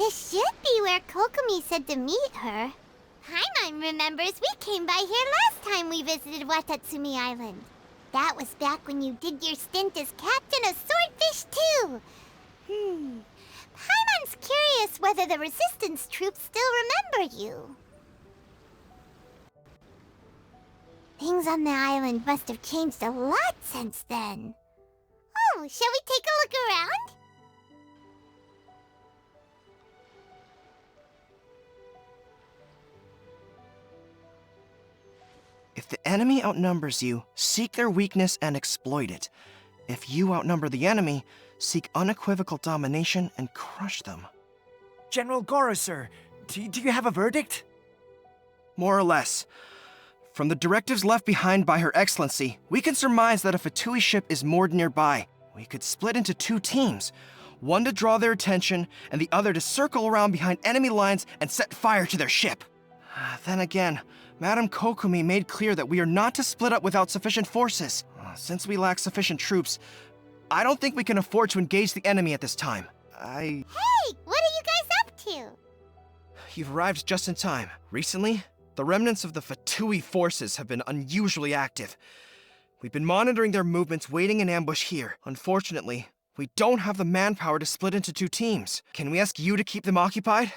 This should be where Kokomi said to meet her. Paimon remembers we came by here last time we visited Watatsumi Island. That was back when you did your stint as captain of Swordfish too. Paimon's curious whether the resistance troops still remember you. Things on the island must have changed a lot since then. Oh, shall we take a look around? If the enemy outnumbers you, seek their weakness and exploit it. If you outnumber the enemy, seek unequivocal domination and crush them. General Goro, sir, do you have a verdict? More or less. From the directives left behind by Her Excellency, we can surmise that a Fatui ship is moored nearby. We could split into 2 teams, one to draw their attention, and the other to circle around behind enemy lines and set fire to their ship. Then again, Madame Kokomi made clear that we are not to split up without sufficient forces. Since we lack sufficient troops, I don't think we can afford to engage the enemy at this time. Hey, what are you guys up to? You've arrived just in time. Recently, the remnants of the Fatui forces have been unusually active. We've been monitoring their movements, waiting in ambush here. Unfortunately, we don't have the manpower to split into 2 teams. Can we ask you to keep them occupied?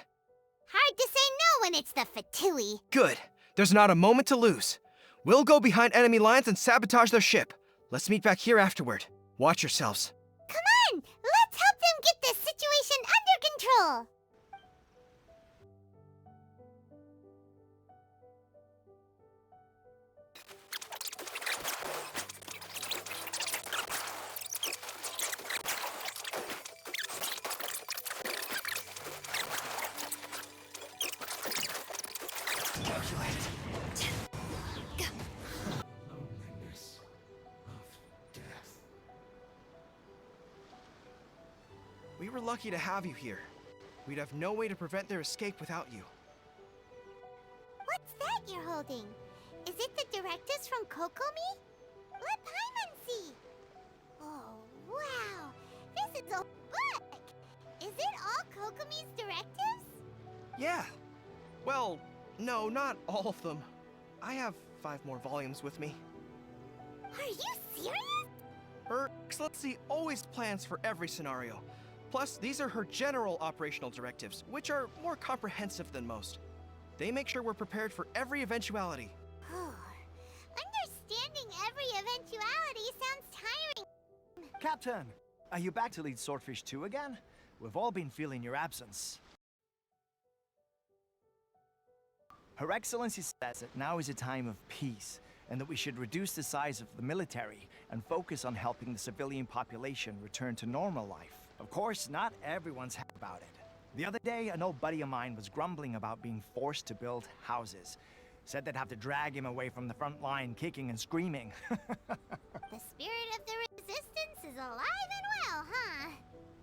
Hard to say no when it's the Fatui. Good. There's not a moment to lose. We'll go behind enemy lines and sabotage their ship. Let's meet back here afterward. Watch yourselves. Come on, let's help them get this situation under control. We were lucky to have you here. We'd have no way to prevent their escape without you. What's that you're holding? Is it the directives from Kokomi? Let Paimon see. Oh, wow. This is a book. Is it all Kokomi's directives? Yeah. Well, no, not all of them. I have 5 more volumes with me. Are you serious? Her Excellency always plans for every scenario. Plus, these are her general operational directives, which are more comprehensive than most. They make sure we're prepared for every eventuality. Understanding every eventuality sounds tiring. Captain, are you back to lead Swordfish 2 again? We've all been feeling your absence. Her Excellency says that now is a time of peace, and that we should reduce the size of the military and focus on helping the civilian population return to normal life. Of course, not everyone's happy about it. The other day, an old buddy of mine was grumbling about being forced to build houses. Said they'd have to drag him away from the front line, kicking and screaming. The spirit of the resistance is alive and well, huh?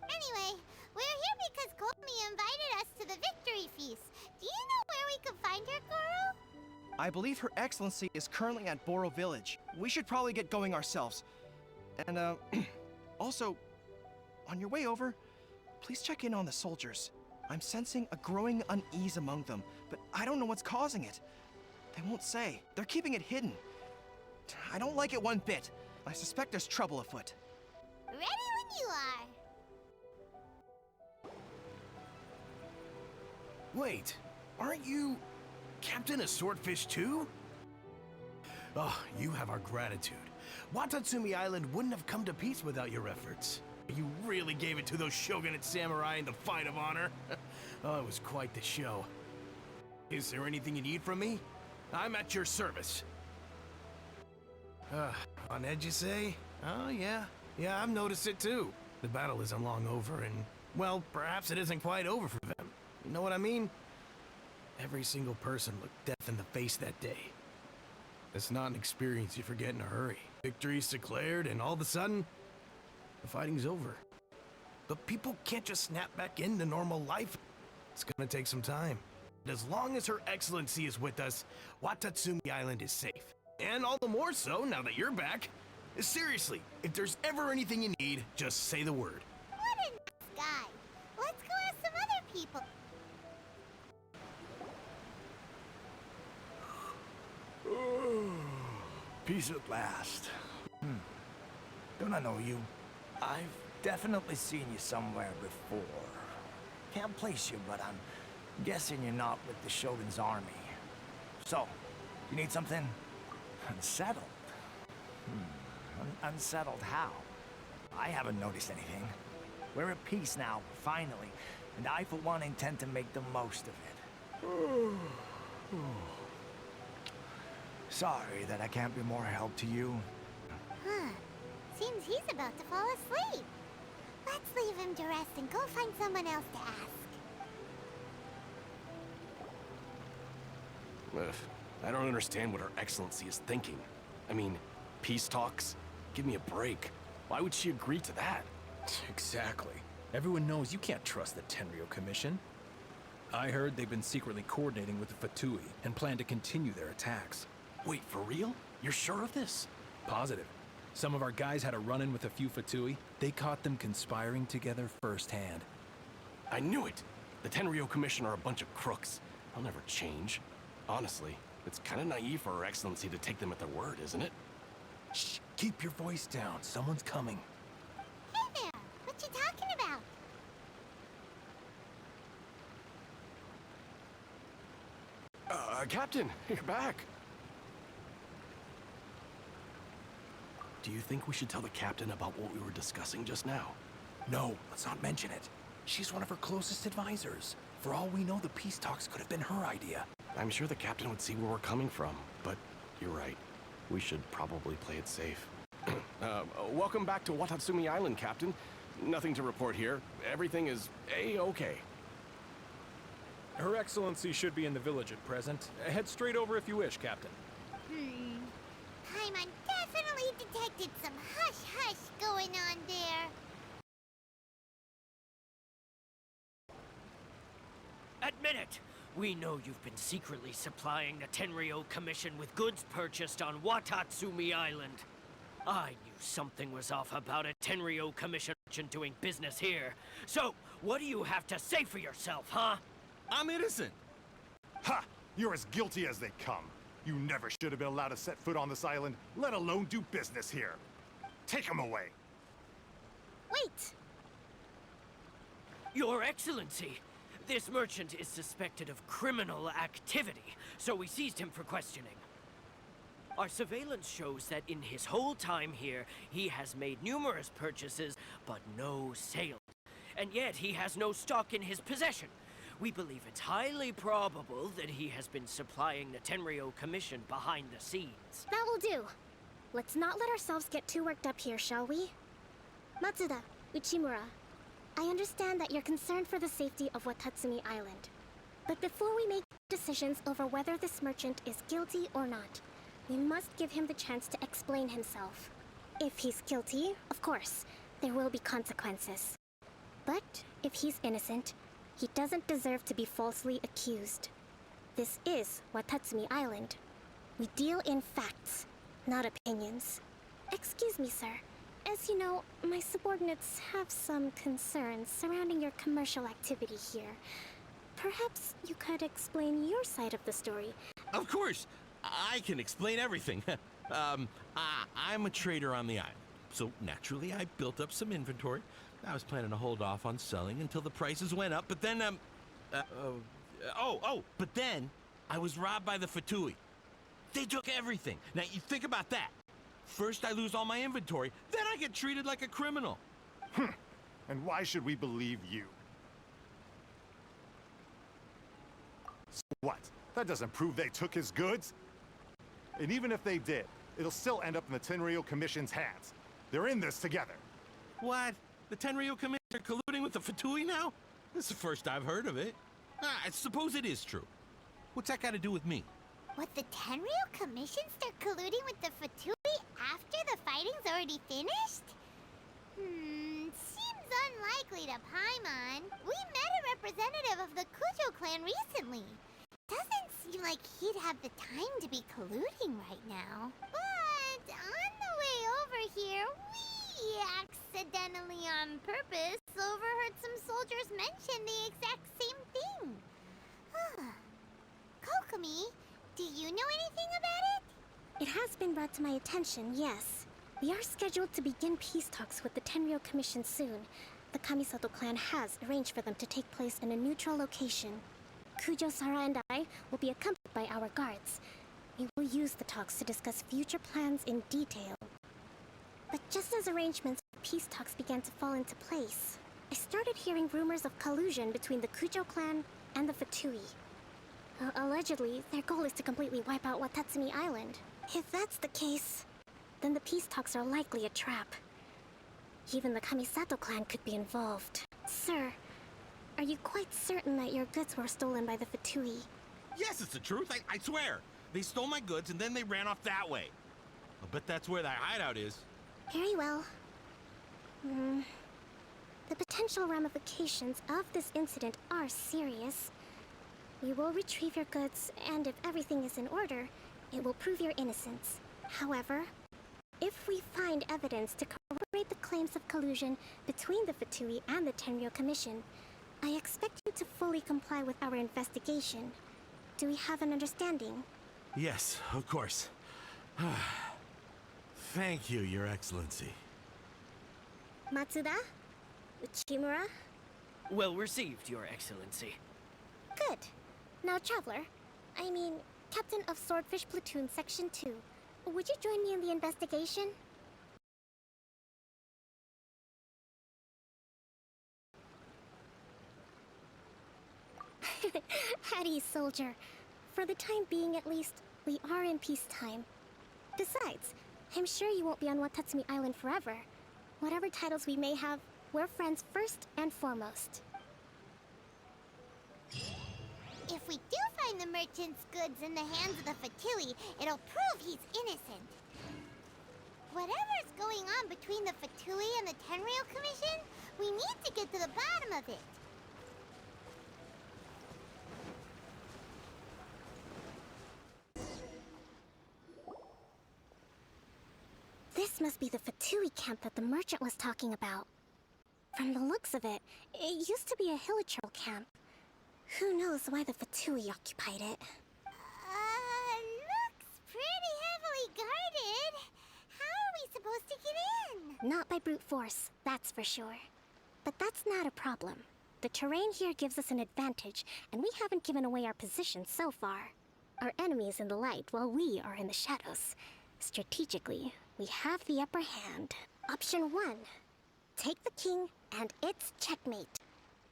Anyway, we're here because Kokomi invited us to the victory feast. Do you know where we could find her, Goro? I believe Her Excellency is currently at Boro Village. We should probably get going ourselves. And, also, on your way over, please check in on the soldiers. I'm sensing a growing unease among them, but I don't know what's causing it. They won't say. They're keeping it hidden. I don't like it one bit. I suspect there's trouble afoot. Ready when you are. Wait, aren't you Captain of Swordfish too? Oh, you have our gratitude. Watatsumi Island wouldn't have come to peace without your efforts. You really gave it to those shogunate samurai in the fight of honor. Oh, it was quite the show. Is there anything you need from me? I'm at your service. On edge, you say? Oh, yeah. Yeah, I've noticed it too. The battle isn't long over and, well, perhaps it isn't quite over for them. You know what I mean? Every single person looked death in the face that day. It's not an experience you forget in a hurry. Victory's declared and all of a sudden, the fighting's over. But people can't just snap back into normal life. It's gonna take some time. But as long as Her Excellency is with us, Watatsumi Island is safe. And all the more so now that you're back. Seriously, if there's ever anything you need, just say the word. What a nice guy. Let's go ask some other people. Peace at last. Don't I know you? I've definitely seen you somewhere before. Can't place you, but I'm guessing you're not with the Shogun's army. So, you need something? Unsettled? Unsettled how? I haven't noticed anything. We're at peace now, finally, and I, for one, intend to make the most of it. Sorry that I can't be more help to you. Huh. Seems he's about to fall asleep. Let's leave him to rest and go find someone else to ask. Ugh, I don't understand what Her Excellency is thinking. I mean, peace talks? Give me a break. Why would she agree to that? Exactly. Everyone knows you can't trust the Tenryo Commission. I heard they've been secretly coordinating with the Fatui and plan to continue their attacks. Wait, for real? You're sure of this? Positive. Some of our guys had a run-in with a few Fatui. They caught them conspiring together firsthand. I knew it! The Tenryo Commission are a bunch of crooks. I'll never change. Honestly, it's kind of naive for Her Excellency to take them at their word, isn't it? Shh! Keep your voice down. Someone's coming. Hey there! What you talking about? Captain, you're back. Do you think we should tell the captain about what we were discussing just now? No, let's not mention it. She's one of her closest advisors. For all we know, the peace talks could have been her idea. I'm sure the captain would see where we're coming from, but you're right. We should probably play it safe. Welcome back to Watatsumi Island, Captain. Nothing to report here. Everything is A-okay. Her Excellency should be in the village at present. Head straight over if you wish, Captain. Paimon definitely detected some hush-hush going on there. Admit it! We know you've been secretly supplying the Tenryo Commission with goods purchased on Watatsumi Island. I knew something was off about a Tenryo Commission merchant doing business here. So, what do you have to say for yourself, huh? I'm innocent! Ha! You're as guilty as they come. You never should have been allowed to set foot on this island, let alone do business here. Take him away. Wait! Your Excellency! This merchant is suspected of criminal activity, so we seized him for questioning. Our surveillance shows that in his whole time here, he has made numerous purchases, but no sales. And yet he has no stock in his possession. We believe it's highly probable that he has been supplying the Tenryo Commission behind the scenes. That will do. Let's not let ourselves get too worked up here, shall we? Matsuda, Uchimura, I understand that you're concerned for the safety of Watatsumi Island. But before we make decisions over whether this merchant is guilty or not, we must give him the chance to explain himself. If he's guilty, of course, there will be consequences. But if he's innocent, he doesn't deserve to be falsely accused. This is Watatsumi Island. We deal in facts, not opinions. Excuse me, sir. As you know, my subordinates have some concerns surrounding your commercial activity here. Perhaps you could explain your side of the story. Of course! I can explain everything. I'm a trader on the island, so naturally I built up some inventory. I was planning to hold off on selling until the prices went up, but then, but then I was robbed by the Fatui. They took everything. Now, you think about that. First I lose all my inventory, then I get treated like a criminal. And why should we believe you? So what? That doesn't prove they took his goods? And even if they did, it'll still end up in the Tenryo Commission's hands. They're in this together. What? The Tenryo Commission are colluding with the Fatui now? This is the first I've heard of it. I suppose it is true. What's that got to do with me? What, the Tenryo Commission start colluding with the Fatui after the fighting's already finished? Seems unlikely to Paimon. We met a representative of the Kujo clan recently. Doesn't seem like he'd have the time to be colluding right now. But on the way over here, we He accidentally on purpose overheard some soldiers mention the exact same thing. Kokomi, do you know anything about it? It has been brought to my attention, yes. We are scheduled to begin peace talks with the Tenryou Commission soon. The Kamisato clan has arranged for them to take place in a neutral location. Kujo-Sara and I will be accompanied by our guards. We will use the talks to discuss future plans in detail. But just as arrangements for peace talks began to fall into place, I started hearing rumors of collusion between the Kujo clan and the Fatui. Allegedly, their goal is to completely wipe out Watatsumi Island. If that's the case, then the peace talks are likely a trap. Even the Kamisato clan could be involved. Sir, are you quite certain that your goods were stolen by the Fatui? Yes, it's the truth. I swear. They stole my goods and then they ran off that way. I'll bet that's where that hideout is. Very well. The potential ramifications of this incident are serious. We will retrieve your goods, and if everything is in order, it will prove your innocence. However, if we find evidence to corroborate the claims of collusion between the Fatui and the Tenryou Commission, I expect you to fully comply with our investigation. Do we have an understanding? Yes, of course. Thank you, Your Excellency. Matsuda? Uchimura? Well received, Your Excellency. Good. Now, Traveler, Captain of Swordfish Platoon Section 2, would you join me in the investigation? At ease, soldier. For the time being, at least, we are in peacetime. Besides, I'm sure you won't be on Watatsumi Island forever. Whatever titles we may have, we're friends first and foremost. If we do find the merchant's goods in the hands of the Fatui, it'll prove he's innocent. Whatever's going on between the Fatui and the Tenryou Commission, we need to get to the bottom of it. This must be the Fatui camp that the merchant was talking about. From the looks of it, it used to be a hilichurl camp. Who knows why the Fatui occupied it? Looks pretty heavily guarded. How are we supposed to get in? Not by brute force, that's for sure. But that's not a problem. The terrain here gives us an advantage, and we haven't given away our position so far. Our enemy is in the light, while we are in the shadows. Strategically, we have the upper hand. Option 1. Take the king, and it's checkmate.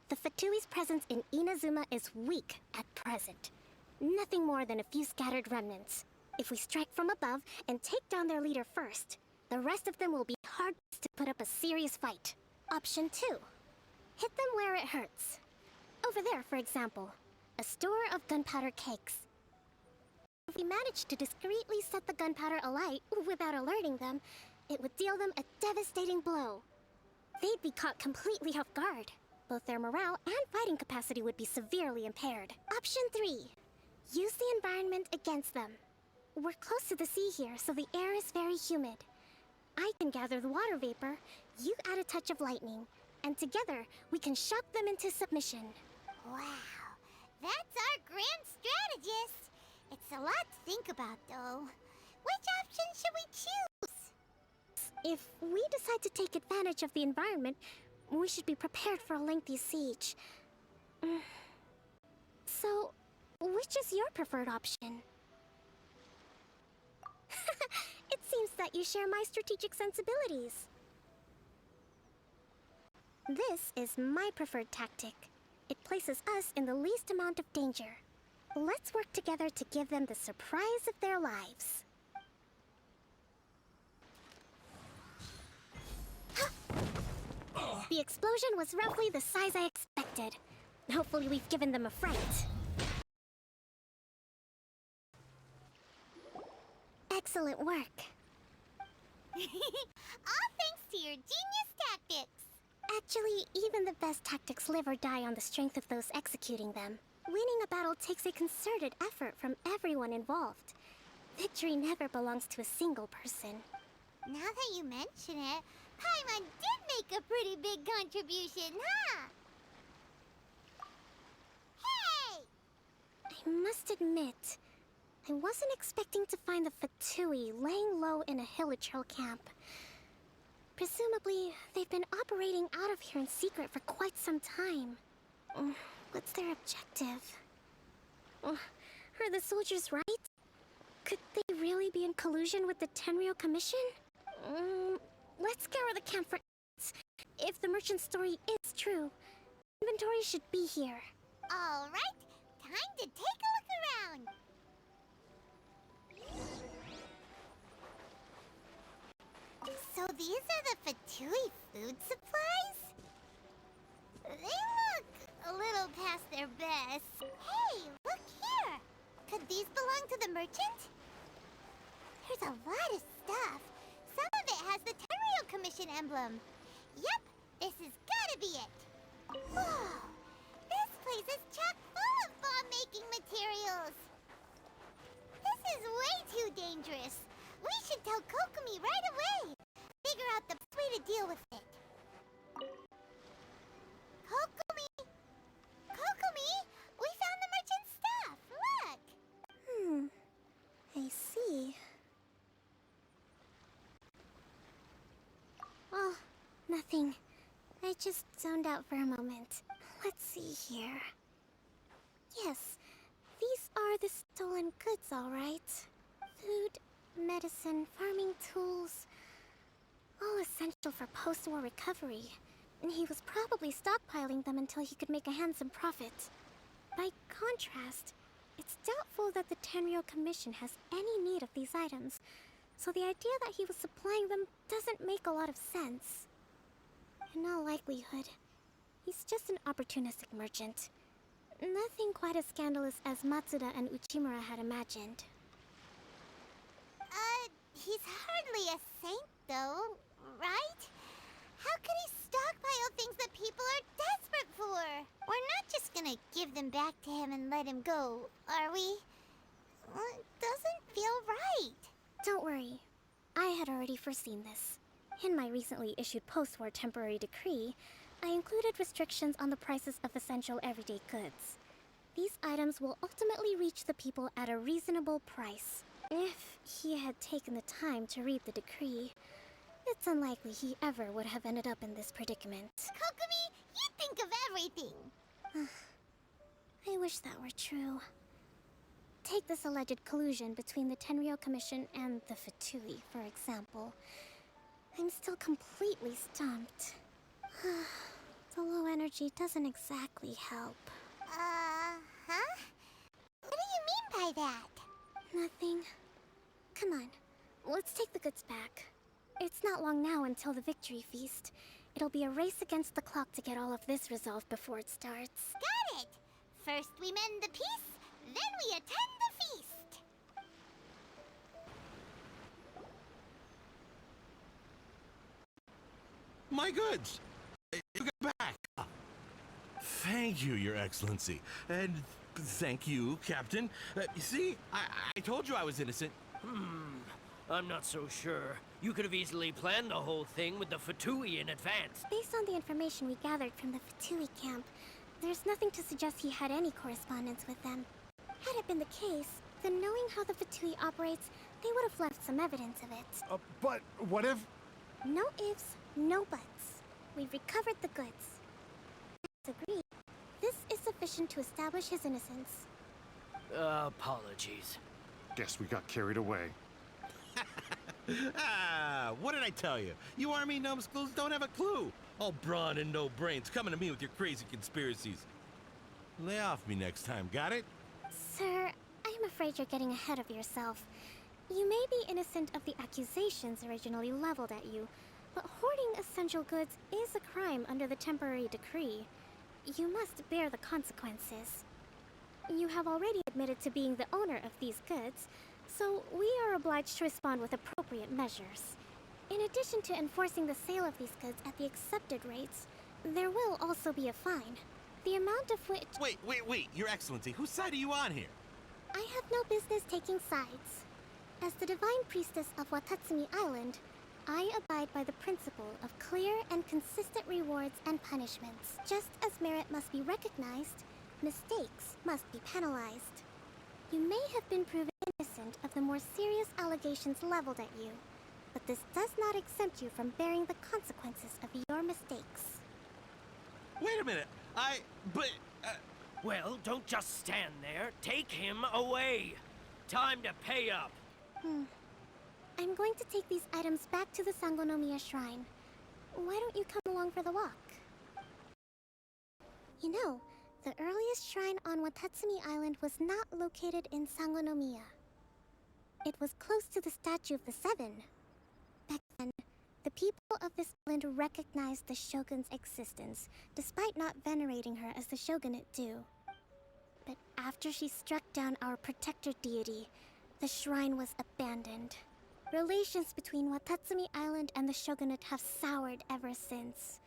The Fatui's presence in Inazuma is weak at present. Nothing more than a few scattered remnants. If we strike from above and take down their leader first, the rest of them will be hard to put up a serious fight. Option 2. Hit them where it hurts. Over there, for example, a store of gunpowder cakes. If we manage to discreetly set the gunpowder alight without alerting them, it would deal them a devastating blow. They'd be caught completely off guard. Both their morale and fighting capacity would be severely impaired. Option 3. Use the environment against them. We're close to the sea here, so the air is very humid. I can gather the water vapor, you add a touch of lightning, and together we can shock them into submission. Wow, that's our grand strategist. It's a lot to think about, though. Which option should we choose? If we decide to take advantage of the environment, we should be prepared for a lengthy siege. So, which is your preferred option? It seems that you share my strategic sensibilities. This is my preferred tactic. It places us in the least amount of danger. Let's work together to give them the surprise of their lives. The explosion was roughly the size I expected. Hopefully we've given them a fright. Excellent work. All thanks to your genius tactics. Actually, even the best tactics live or die on the strength of those executing them. Winning a battle takes a concerted effort from everyone involved. Victory never belongs to a single person. Now that you mention it, Paimon did make a pretty big contribution, huh? Hey! I must admit, I wasn't expecting to find the Fatui laying low in a Hilichurl camp. Presumably, they've been operating out of here in secret for quite some time. What's their objective? Are the soldiers right? Could they really be in collusion with the Tenryou Commission? Let's scour the camp for evidence. If the merchant's story is true, inventory should be here. All right, time to take a look around. So these are the Fatui food supplies? They look a little past their best. Hey, look here! Could these belong to the merchant? There's a lot of stuff. Some of it has the Tenryou Commission emblem. Yep, this has gotta be it. Whoa! This place is chock full of bomb-making materials. This is way too dangerous. We should tell Kokomi right away. Figure out the best way to deal with it. Kokomi! Kokomi! We found the merchant's stuff! Look! I see. Oh, nothing. I just zoned out for a moment. Let's see here. Yes, these are the stolen goods, all right. Food, medicine, farming tools. All essential for post-war recovery. And he was probably stockpiling them until he could make a handsome profit. By contrast, it's doubtful that the Tenryou Commission has any need of these items, so the idea that he was supplying them doesn't make a lot of sense. In all likelihood, he's just an opportunistic merchant. Nothing quite as scandalous as Matsuda and Uchimura had imagined. He's hardly a saint, though, right? How could he stockpile things that people are desperate for? We're not just gonna give them back to him and let him go, are we? It doesn't feel right. Don't worry. I had already foreseen this. In my recently issued post-war temporary decree, I included restrictions on the prices of essential everyday goods. These items will ultimately reach the people at a reasonable price. If he had taken the time to read the decree, it's unlikely he ever would have ended up in this predicament. Kokomi, you think of everything! I wish that were true. Take this alleged collusion between the Tenryou Commission and the Fatui, for example. I'm still completely stumped. The low energy doesn't exactly help. Huh? What do you mean by that? Nothing. Come on, let's take the goods back. It's not long now until the victory feast. It'll be a race against the clock to get all of this resolved before it starts. Got it! First we mend the peace, then we attend the feast! My goods! You got back! Thank you, Your Excellency. And thank you, Captain. You see, I told you I was innocent. I'm not so sure. You could have easily planned the whole thing with the Fatui in advance. Based on the information we gathered from the Fatui camp, there's nothing to suggest he had any correspondence with them. Had it been the case, then knowing how the Fatui operates, they would have left some evidence of it. But what if... No ifs, no buts. We've recovered the goods. As agreed, this is sufficient to establish his innocence. Apologies. Guess we got carried away. What did I tell you? You army numbskulls don't have a clue. All brawn and no brains coming to me with your crazy conspiracies. Lay off me next time, got it? Sir, I'm afraid you're getting ahead of yourself. You may be innocent of the accusations originally leveled at you, but hoarding essential goods is a crime under the temporary decree. You must bear the consequences. You have already admitted to being the owner of these goods, so we are obliged to respond with appropriate measures. In addition to enforcing the sale of these goods at the accepted rates, there will also be a fine, the amount of which... Wait, Your Excellency, whose side are you on here? I have no business taking sides. As the Divine Priestess of Watatsumi Island, I abide by the principle of clear and consistent rewards and punishments. Just as merit must be recognized, mistakes must be penalized. You may have been proven innocent of the more serious allegations leveled at you, but this does not exempt you from bearing the consequences of your mistakes. Wait a minute. Well, don't just stand there. Take him away. Time to pay up. I'm going to take these items back to the Sangonomiya shrine. Why don't you come along for the walk? You know, the earliest shrine on Watatsumi Island was not located in Sangonomiya. It was close to the Statue of the Seven. Back then, the people of this island recognized the Shogun's existence, despite not venerating her as the Shogunate do. But after she struck down our protector deity, the shrine was abandoned. Relations between Watatsumi Island and the Shogunate have soured ever since.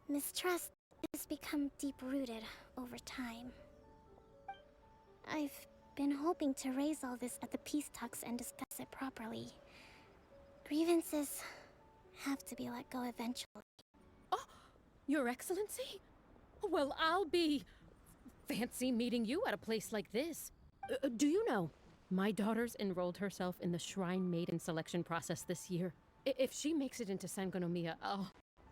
Mistrust has become deep-rooted over time. I've been hoping to raise all this at the peace talks and discuss it properly. Grievances have to be let go eventually. Oh, Your Excellency? Well, I'll be... fancy meeting you at a place like this. Do you know, my daughter's enrolled herself in the Shrine Maiden selection process this year. If she makes it into Sangonomiya,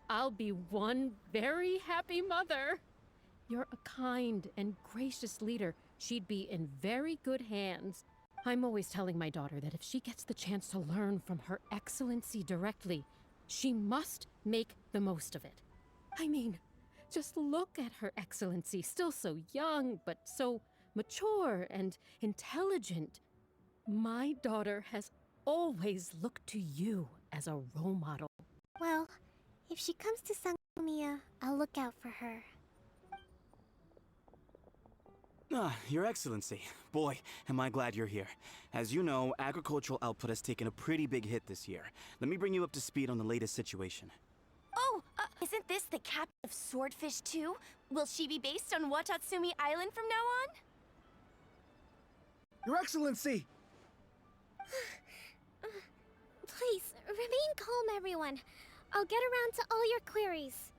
I'll be one very happy mother. You're a kind and gracious leader. She'd be in very good hands. I'm always telling my daughter that if she gets the chance to learn from Her Excellency directly, she must make the most of it. I mean, just look at Her Excellency, still so young, but so mature and intelligent. My daughter has always looked to you as a role model. Well, if she comes to Sangonomiya, I'll look out for her. Your Excellency. Boy, am I glad you're here. As you know, agricultural output has taken a pretty big hit this year. Let me bring you up to speed on the latest situation. Oh, isn't this the captain of Swordfish too? Will she be based on Watatsumi Island from now on? Your Excellency! Please, remain calm, everyone. I'll get around to all your queries.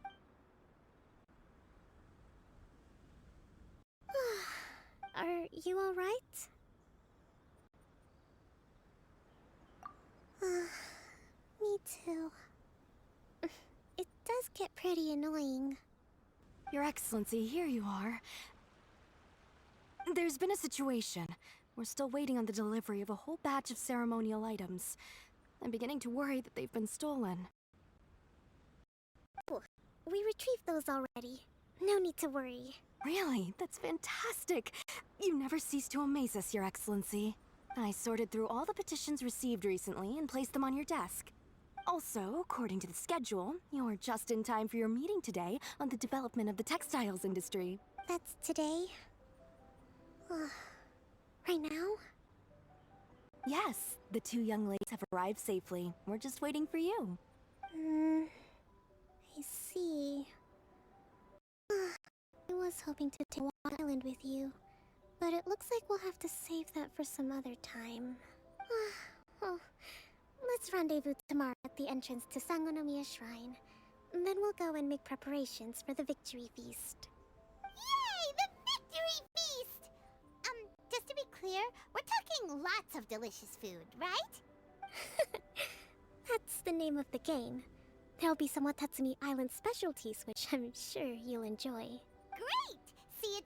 Are you all right? Me too. It does get pretty annoying. Your Excellency, here you are. There's been a situation. We're still waiting on the delivery of a whole batch of ceremonial items. I'm beginning to worry that they've been stolen. Oh, we retrieved those already. No need to worry. Really? That's fantastic! You never cease to amaze us, Your Excellency. I sorted through all the petitions received recently and placed them on your desk. Also, according to the schedule, you're just in time for your meeting today on the development of the textiles industry. That's today? Right now? Yes, the two young ladies have arrived safely. We're just waiting for you. I see. I was hoping to take Watt Island with you, but it looks like we'll have to save that for some other time. Well, let's rendezvous tomorrow at the entrance to Sangonomiya Shrine. Then we'll go and make preparations for the victory feast. Yay! The victory feast! Just to be clear, we're talking lots of delicious food, right? That's the name of the game. There'll be some Watatsumi Island specialties, which I'm sure you'll enjoy. Great! See you